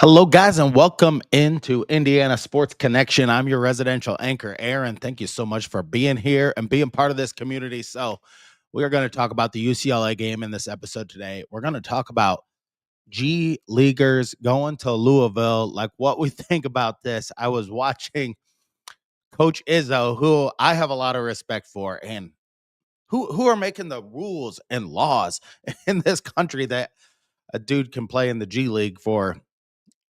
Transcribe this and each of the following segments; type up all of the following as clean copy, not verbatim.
Hello, guys, and welcome into Indiana Sports Connection. I'm your residential anchor, Aaron. Thank you so much for being here and being part of this community. So, we are going to talk about the UCLA game in this episode today. We're going to talk about G leaguers going to Louisville, like what we think about this. I was watching Coach Izzo, who I have a lot of respect for, and who are making the rules and laws in this country that a dude can play in the G League for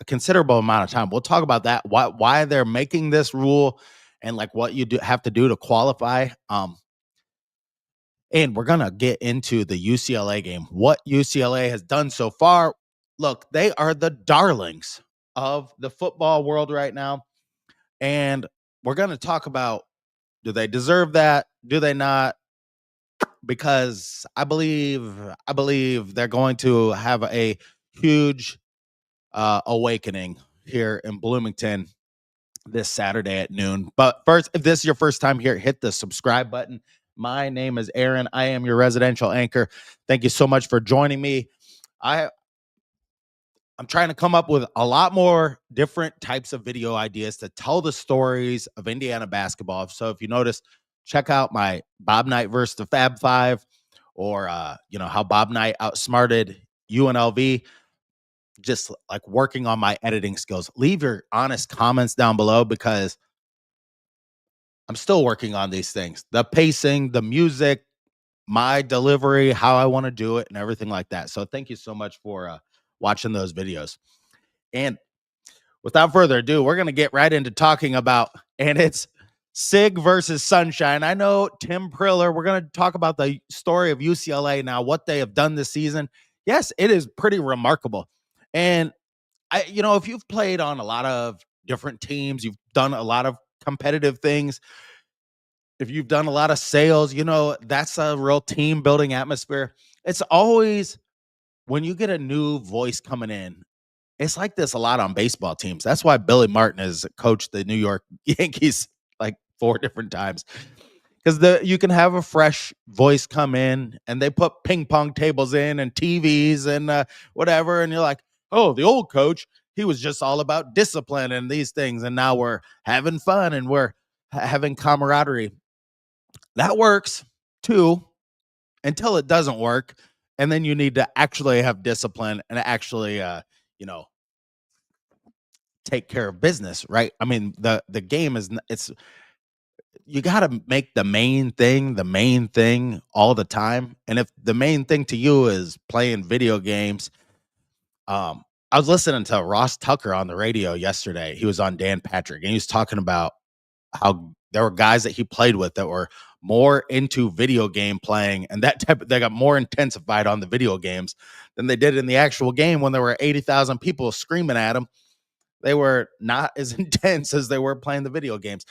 a considerable amount of time. We'll talk about that, why they're making this rule and like what you do have to do to qualify. And we're gonna get into the UCLA game, what UCLA has done so far. Look, they are the darlings of the football world right now. And we're gonna talk about, do they deserve that? Do they not? Because I believe they're going to have a huge awakening here in Bloomington this Saturday at noon. But first, if this is your first time here, hit the subscribe button. My name is Aaron. I am your residential anchor. Thank you so much for joining me. I I'm trying to come up with a lot more different types of video ideas to tell the stories of Indiana basketball. So if you notice, check out my Bob Knight versus the Fab Five, or how Bob Knight outsmarted UNLV. Just like working on my editing skills. Leave your honest comments down below because I'm still working on these things. The pacing, the music, my delivery, how I want to do it, and everything like that. So thank you so much for watching those videos. And without further ado, we're going to get right into talking about, and it's Sig versus Sunshine. I know Tim Priller. We're going to talk about the story of UCLA now, what they have done this season. Yes, it is pretty remarkable. And if you've played on a lot of different teams, you've done a lot of competitive things, if you've done a lot of sales, that's a real team building atmosphere. It's always when you get a new voice coming in, it's like this a lot on baseball teams. That's why Billy Martin has coached the New York Yankees like four different times. Because you can have a fresh voice come in and they put ping pong tables in and TVs and whatever. And you're like, oh, the old coach, he was just all about discipline and these things. And now we're having fun and we're having camaraderie. That works too until it doesn't work. And then you need to actually have discipline and actually, you know, take care of business, right? I mean, the game is it's you got to make the main thing all the time. And if the main thing to you is playing video games, I was listening to Ross Tucker on the radio yesterday. He was on Dan Patrick and he was talking about how there were guys that he played with that were more into video game playing, and they got more intensified on the video games than they did in the actual game when there were 80,000 people screaming at them. They were not as intense as they were playing the video games.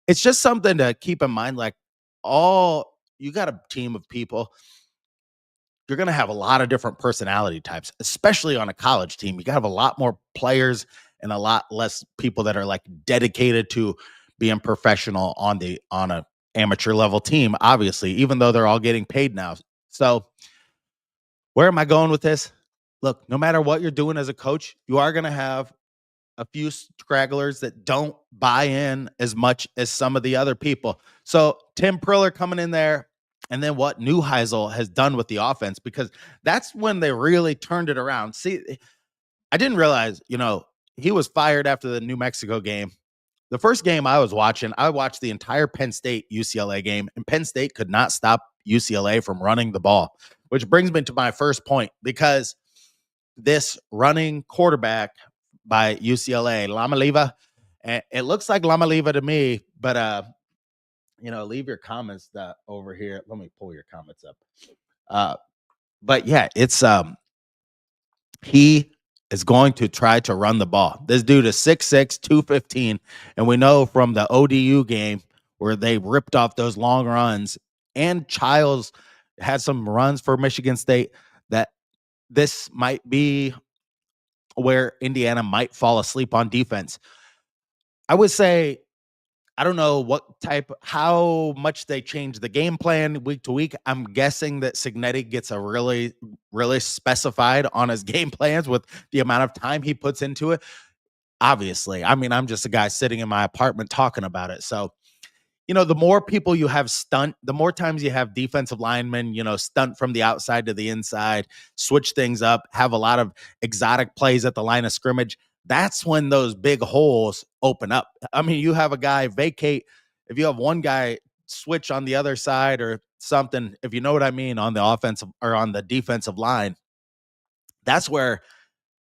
It's just something to keep in mind. Like, all you got a team of people, you're going to have a lot of different personality types, especially on a college team. You got to have a lot more players and a lot less people that are like dedicated to being professional on a amateur level team, obviously, even though they're all getting paid now. So, where am I going with this? Look, no matter what you're doing as a coach, you are going to have a few stragglers that don't buy in as much as some of the other people. So Tim Priller coming in there, and then what Neuheisel has done with the offense, because that's when they really turned it around. See, I didn't realize, he was fired after the New Mexico game. The first game I watched the entire Penn State UCLA game, and Penn State could not stop UCLA from running the ball, which brings me to my first point, because this running quarterback by UCLA, Lamaliva. And it looks like Lamaliva to me, but leave your comments over here. Let me pull your comments up. But yeah, it's he is going to try to run the ball. This dude is 6'6", 215, and we know from the ODU game where they ripped off those long runs, and Childs had some runs for Michigan State, that this might be where Indiana might fall asleep on defense. I would say I don't know how much they change the game plan week to week. I'm guessing that Signetti gets a really, really specified on his game plans with the amount of time he puts into it. Obviously, I mean, I'm just a guy sitting in my apartment talking about it. So, the more people you have stunt, the more times you have defensive linemen, stunt from the outside to the inside, switch things up, have a lot of exotic plays at the line of scrimmage. That's when those big holes open up. I mean, you have a guy vacate. If you have one guy switch on the other side or something, if you know what I mean, on the offensive or on the defensive line, that's where,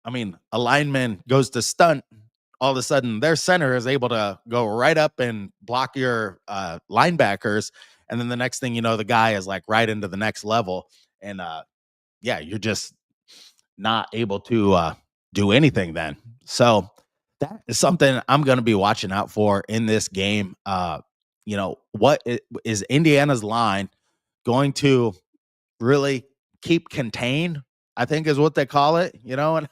I mean, a lineman goes to stunt, all of a sudden their center is able to go right up and block your linebackers. And then the next thing you know, the guy is like right into the next level. And yeah, you're just not able to do anything then. So that is something I'm going to be watching out for in this game. Is Indiana's line going to really keep contained? I think is what they call it, and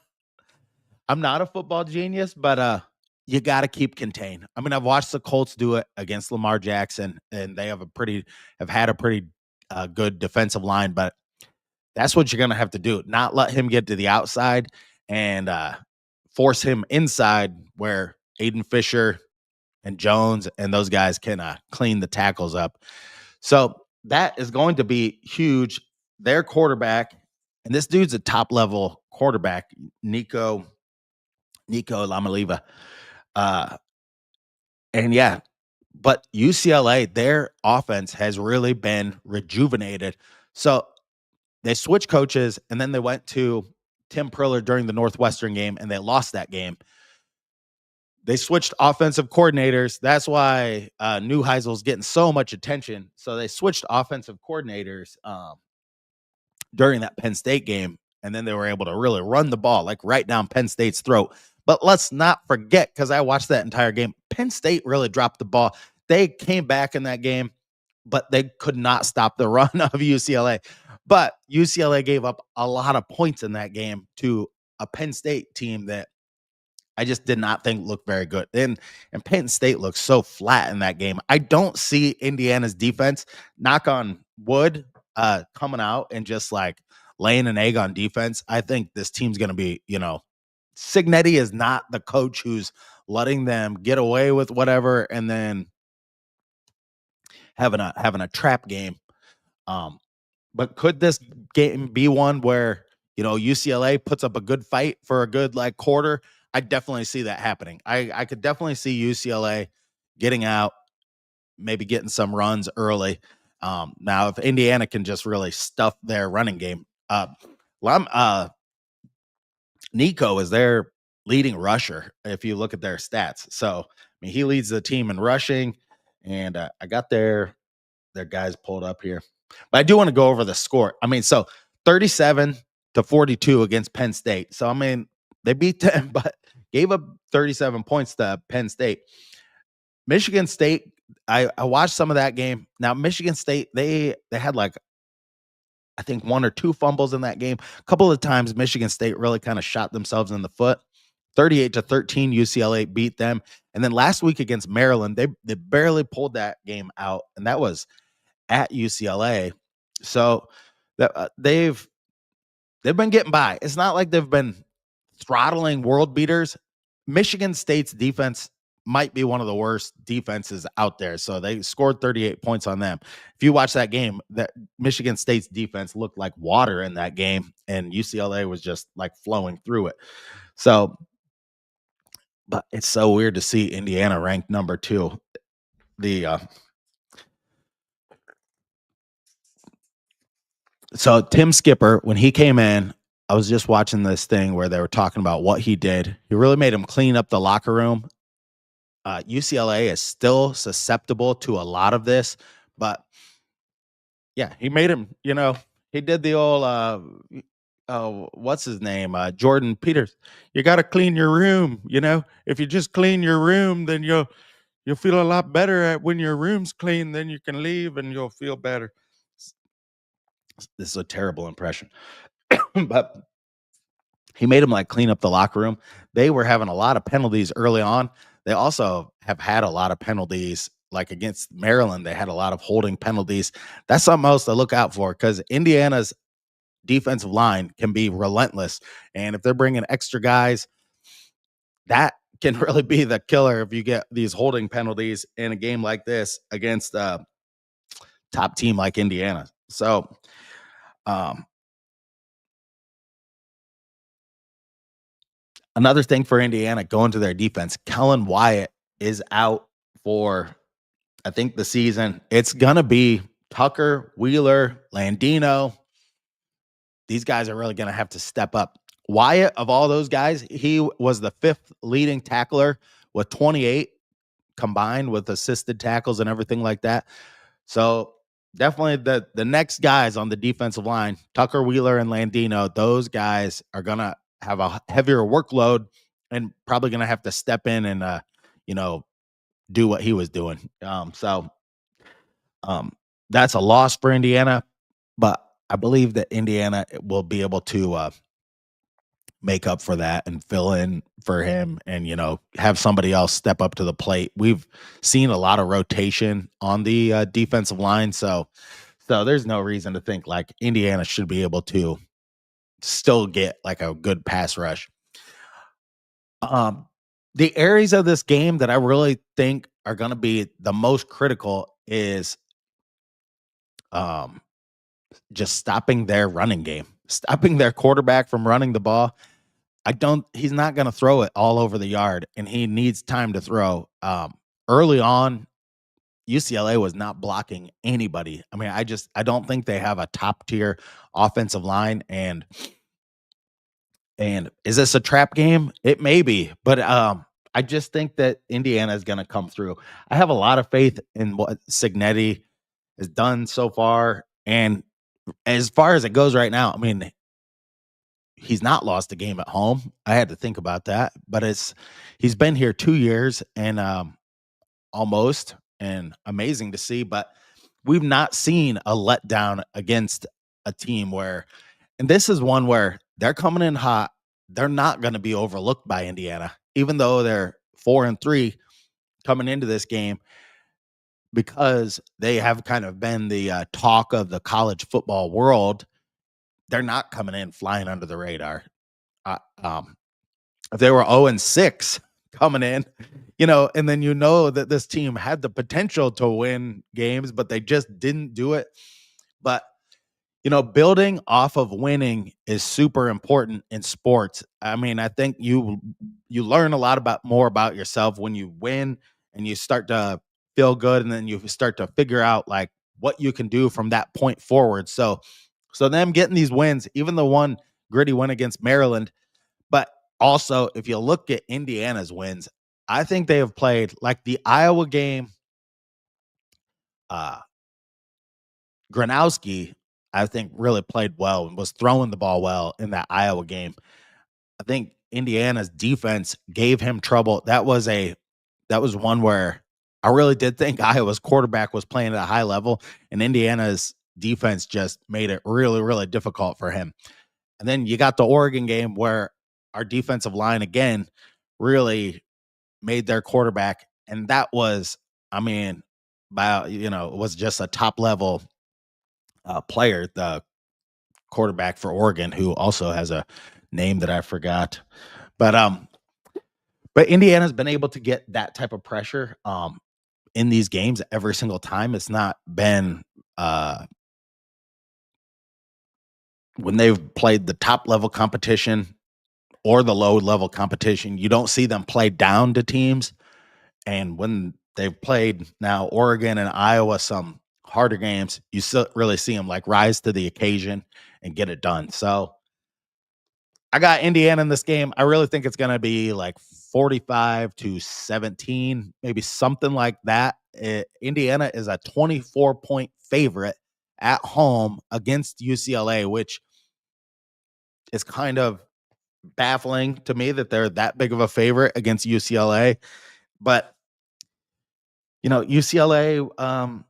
I'm not a football genius, but you got to keep contained. I mean, I've watched the Colts do it against Lamar Jackson, and they have had a pretty good defensive line. But that's what you're going to have to do. Not let him get to the outside and force him inside, where Aiden Fisher and Jones and those guys can clean the tackles up. So that is going to be huge. Their quarterback, and this dude's a top level quarterback, Nico Lamaliva. Uh, and yeah, but UCLA, their offense has really been rejuvenated. So they switched coaches and then they went to Tim Priller during the Northwestern game and they lost that game. They switched offensive coordinators. That's why Neuheisel's getting so much attention. So they switched offensive coordinators during that Penn State game, and then they were able to really run the ball like right down Penn State's throat. But let's not forget, because I watched that entire game, Penn State really dropped the ball. They came back in that game, but they could not stop the run of UCLA. But UCLA gave up a lot of points in that game to a Penn State team that I just did not think looked very good. And Penn State looks so flat in that game. I don't see Indiana's defense, knock on wood, coming out and just like laying an egg on defense. I think this team's going to be, Signetti is not the coach who's letting them get away with whatever and then having a trap game. But could this game be one where, UCLA puts up a good fight for a good like quarter? I definitely see that happening. I could definitely see UCLA getting out, maybe getting some runs early. Now, if Indiana can just really stuff their running game, Nico is their leading rusher. If you look at their stats, so I mean, he leads the team in rushing, and I got their guys pulled up here, but I do want to go over the score. I mean, so 37-42 against Penn State. So I mean, they beat them, but gave up 37 points to Penn State. Michigan State, I watched some of that game. Now, Michigan State, they had like, I think 1 or 2 fumbles in that game. A couple of times Michigan State really kind of shot themselves in the foot. 38-13 UCLA beat them. And then last week against Maryland, they barely pulled that game out, and that was at UCLA. So they've been getting by. It's not like they've been throttling world beaters. Michigan State's defense might be one of the worst defenses out there. So they scored 38 points on them. If you watch that game, that Michigan State's defense looked like water in that game, and UCLA was just like flowing through it. So, but it's so weird to see Indiana ranked number 2. So Tim Skipper, when he came in, I was just watching this thing where they were talking about what he did. He really made him clean up the locker room. UCLA is still susceptible to a lot of this, but yeah, he made him, he did the old, what's his name? Jordan Peters. You got to clean your room. If you just clean your room, then you'll feel a lot better at when your room's clean, then you can leave and you'll feel better. This is a terrible impression, but he made him like clean up the locker room. They were having a lot of penalties early on. they also have had a lot of penalties. Like against Maryland, they had a lot of holding penalties. That's something else to look out for because Indiana's defensive line can be relentless. And if they're bringing extra guys, that can really be the killer if you get these holding penalties in a game like this against a top team like Indiana. So, um, another thing for Indiana going to their defense, Kellen Wyatt is out for, I think, the season. It's going to be Tucker, Wheeler, Landino. These guys are really going to have to step up. Wyatt, of all those guys, he was the fifth leading tackler with 28 combined with assisted tackles and everything like that. So definitely the next guys on the defensive line, Tucker, Wheeler, and Landino, those guys are gonna have a heavier workload and probably gonna have to step in and you know, do what he was doing. Um, that's a loss for Indiana, but I believe that Indiana will be able to make up for that and fill in for him and have somebody else step up to the plate. We've seen a lot of rotation on the defensive line, so there's no reason to think like Indiana should be able to still get like a good pass rush. um the areas of this game that I really think are going to be the most critical is um just stopping their running game, stopping their quarterback from running the ball. He's not gonna throw it all over the yard, and he needs time to throw. Early on, UCLA was not blocking anybody. I mean, I don't think they have a top tier offensive line, and is this a trap game? It may be, but I just think that Indiana is gonna come through. I have a lot of faith in what Cignetti has done so far, and as far as it goes right now, I mean, he's not lost a game at home. I had to think about that, but he's been here 2 years and, almost, and amazing to see, but we've not seen a letdown against a team where, and this is one where they're coming in hot. They're not gonna be overlooked by Indiana, even though they're 4-3 coming into this game because they have kind of been the, talk of the college football world. They're not coming in flying under the radar. Uh, um, if they were 0-6 coming in, and then that this team had the potential to win games, but they just didn't do it. But building off of winning is super important in sports. I mean, I think you learn a lot more about yourself when you win and you start to feel good, and then you start to figure out like what you can do from that point forward. So them getting these wins, even the one gritty win against Maryland, but also, if you look at Indiana's wins, I think they have played like the Iowa game. Uh, Gronowski, I think, really played well and was throwing the ball well in that Iowa game. I think Indiana's defense gave him trouble. That was one where I really did think Iowa's quarterback was playing at a high level, and Indiana's defense just made it really, really difficult for him. And then you got the Oregon game where our defensive line again really made their quarterback, and that was, I mean, it was just a top level player, the quarterback for Oregon, who also has a name that I forgot. But but Indiana's been able to get that type of pressure in these games every single time. It's not been when they've played the top level competition or the low level competition, you don't see them play down to teams. And when they've played now Oregon and Iowa, some harder games, you still really see them like rise to the occasion and get it done. So I got Indiana in this game. I really think it's going to be like 45-17, maybe something like that. Indiana is a 24-point favorite at home against UCLA, which is kind of baffling to me that they're that big of a favorite against UCLA. But UCLA,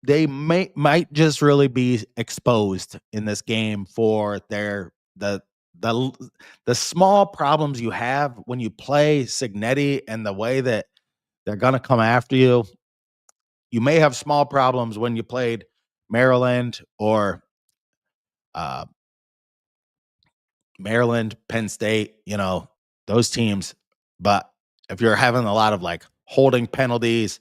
they might just really be exposed in this game for the the l- the small problems you have when you play Signetti and the way that they're gonna come after you. You may have small problems when you played Maryland or uh, Maryland, Penn State, those teams. But if you're having a lot of like holding penalties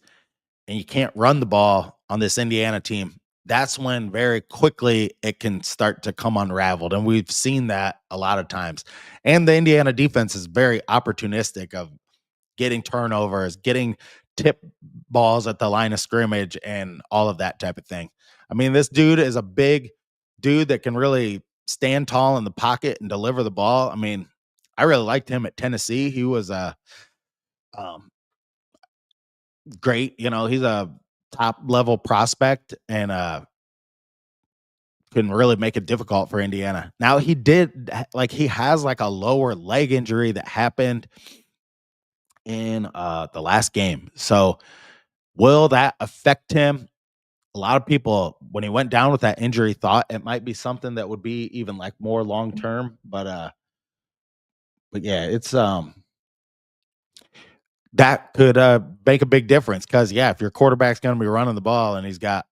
and you can't run the ball on this Indiana team, that's when very quickly it can start to come unraveled. And we've seen that a lot of times. And the Indiana defense is very opportunistic of getting turnovers, getting tip balls at the line of scrimmage, and all of that type of thing. I mean, this dude is a big dude that can really stand tall in the pocket and deliver the ball. I mean, I really liked him at Tennessee. He was um, great. He's a top level prospect and can really make it difficult for Indiana. Now he has like a lower leg injury that happened in the last game. So will that affect him? A lot of people, when he went down with that injury, thought it might be something that would be even like more long term. But yeah, it's that could make a big difference because yeah, if your quarterback's gonna be running the ball and he's got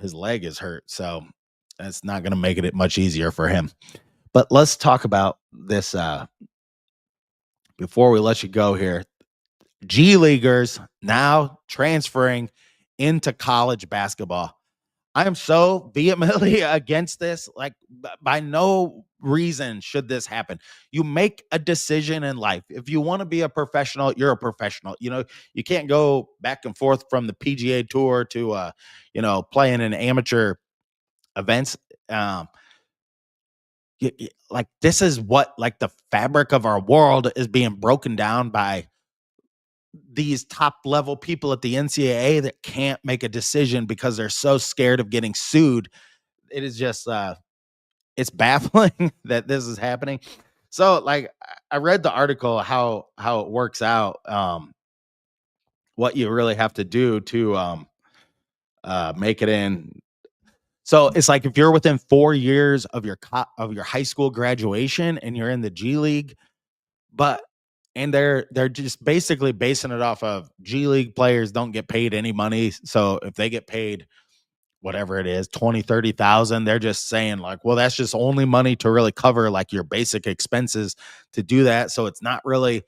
his leg is hurt, so that's not gonna make it much easier for him. But let's talk about this before we let you go here. G leaguers now transferring into college basketball. I am so vehemently against this. Like, by no reason should this happen. You make a decision in life. If you want to be a professional, you're a professional. You can't go back and forth from the PGA tour to, playing in amateur events. Um, like this is what like the fabric of our world is being broken down by these top level people at the NCAA that can't make a decision because they're so scared of getting sued. It is just it's baffling that this is happening. So like I read the article how it works out, what you really have to do to make it in. So it's like if you're within 4 years of of your high school graduation and you're in the G League, but and they're just basically basing it off of G League players don't get paid any money. So if they get paid whatever it is, 20, 30,000, they're just saying like, well, that's just only money to really cover like your basic expenses to do that. So it's not really,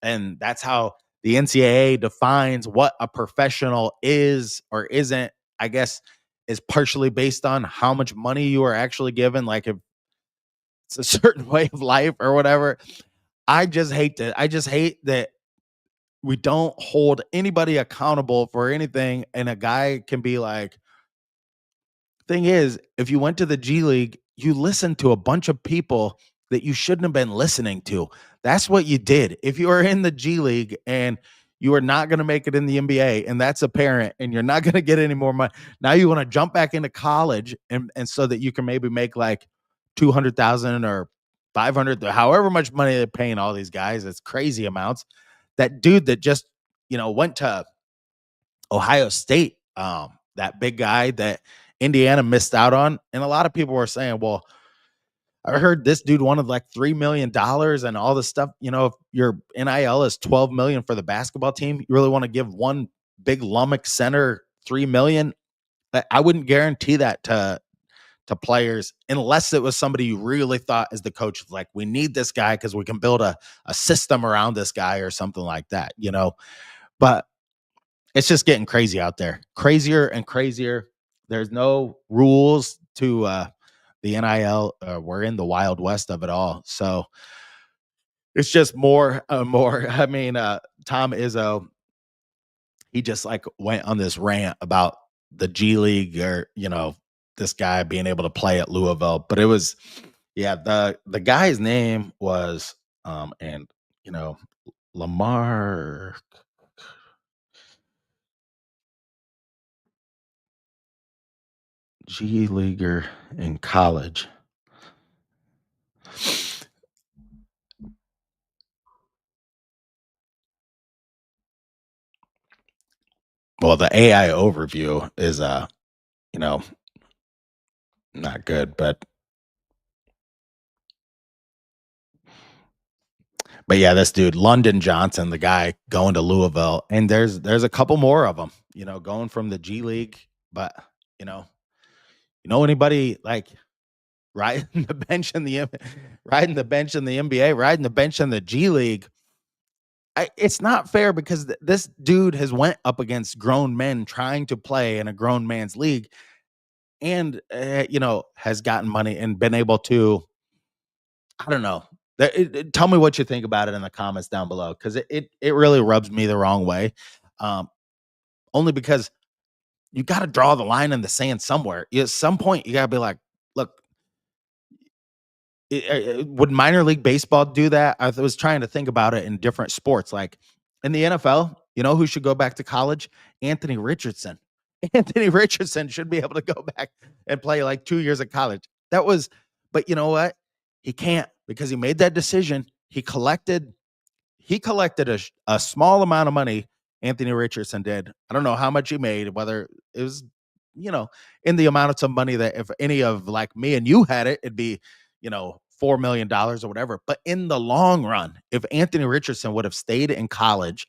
and that's how the NCAA defines what a professional is or isn't, I guess, is partially based on how much money you are actually given. Like if it's a certain way of life or whatever. I just hate that we don't hold anybody accountable for anything. And a guy can be like, thing is, if you went to the G League, you listened to a bunch of people that you shouldn't have been listening to. That's what you did. If you are in the G League and you are not going to make it in the NBA, and that's apparent, and you're not going to get any more money, now you want to jump back into college, and so that you can maybe make like 200,000 or 500, however much money they're paying all these guys. It's crazy amounts. That dude that just went to Ohio State, that big guy that Indiana missed out on. And a lot of people were saying, well, I heard this dude wanted like $3 million and all this stuff. If your NIL is 12 million for the basketball team, you really want to give one big lummox center 3 million. I wouldn't guarantee that to players unless it was somebody you really thought as the coach, like, we need this guy because we can build a system around this guy or something like that. But it's just getting crazy out there, crazier and crazier. There's no rules to the NIL. We're in the wild west of it all, so it's just more, more. I mean, Tom Izzo, he just like went on this rant about the G League or this guy being able to play at Louisville, but it was yeah the guy's name was and you know Lamar G leaguer in college. Well, the AI overview is you know, not good, but But yeah, this dude, London Johnson, the guy going to Louisville, and there's a couple more of them, going from the G League. But you know, anybody like riding the bench in the riding the bench in the NBA, riding the bench in the G League. It's not fair because this dude has went up against grown men trying to play in a grown man's league, and has gotten money and been able to. I don't know. Tell me what you think about it in the comments down below because it really rubs me the wrong way. Um, Only because you got to draw the line in the sand somewhere. At some point, you got to be like, look, would minor league baseball do that? I was trying to think about it in different sports, like in the NFL. You know who should go back to college? Anthony Richardson. Anthony Richardson should be able to go back and play like 2 years of college. But you know what? He can't because he made that decision. He collected a small amount of money. Anthony Richardson did. I don't know how much he made, whether it was, in the amount of money that if any of like me and you had it, it'd be, $4 million or whatever. But in the long run, if Anthony Richardson would have stayed in college,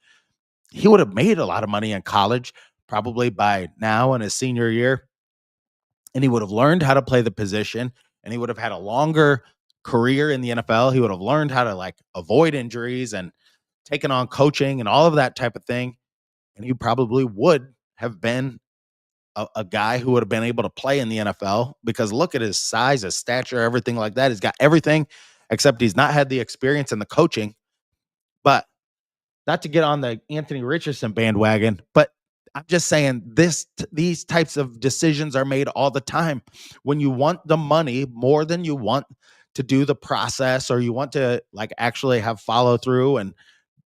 he would have made a lot of money in college, probably by now in his senior year. And he would have learned how to play the position and he would have had a longer career in the NFL. He would have learned how to like avoid injuries and taken on coaching and all of that type of thing. And he probably would have been a guy who would have been able to play in the NFL because look at his size, his stature, everything like that. He's got everything except he's not had the experience and the coaching. But not to get on the Anthony Richardson bandwagon, but I'm just saying these types of decisions are made all the time when you want the money more than you want to do the process or you want to like actually have follow through and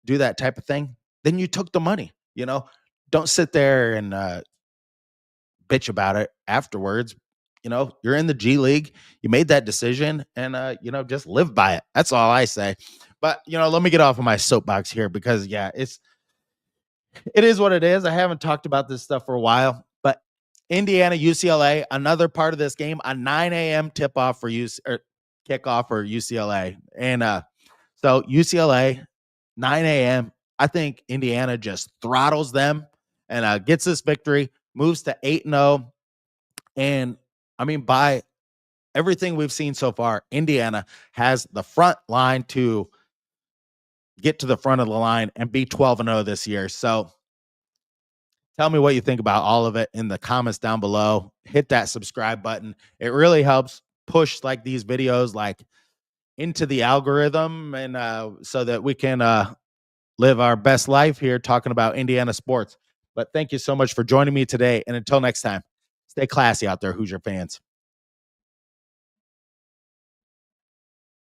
do that type of thing, then you took the money, don't sit there and bitch about it afterwards. You're in the G League, you made that decision and just live by it. That's all I say. But let me get off of my soapbox here because yeah, it is what it is. I haven't talked about this stuff for a while, but Indiana, UCLA, another part of this game, a 9 a.m. tip off for kickoff for UCLA. And so UCLA, 9 a.m. I think Indiana just throttles them and gets this victory, moves to 8-0. And I mean, by everything we've seen so far, Indiana has the front line to get to the front of the line and be 12-0 this year. So tell me what you think about all of it in the comments down below. Hit that subscribe button. It really helps push like these videos like into the algorithm and so that we can live our best life here talking about Indiana sports. But thank you so much for joining me today. And until next time, stay classy out there, Hoosier fans.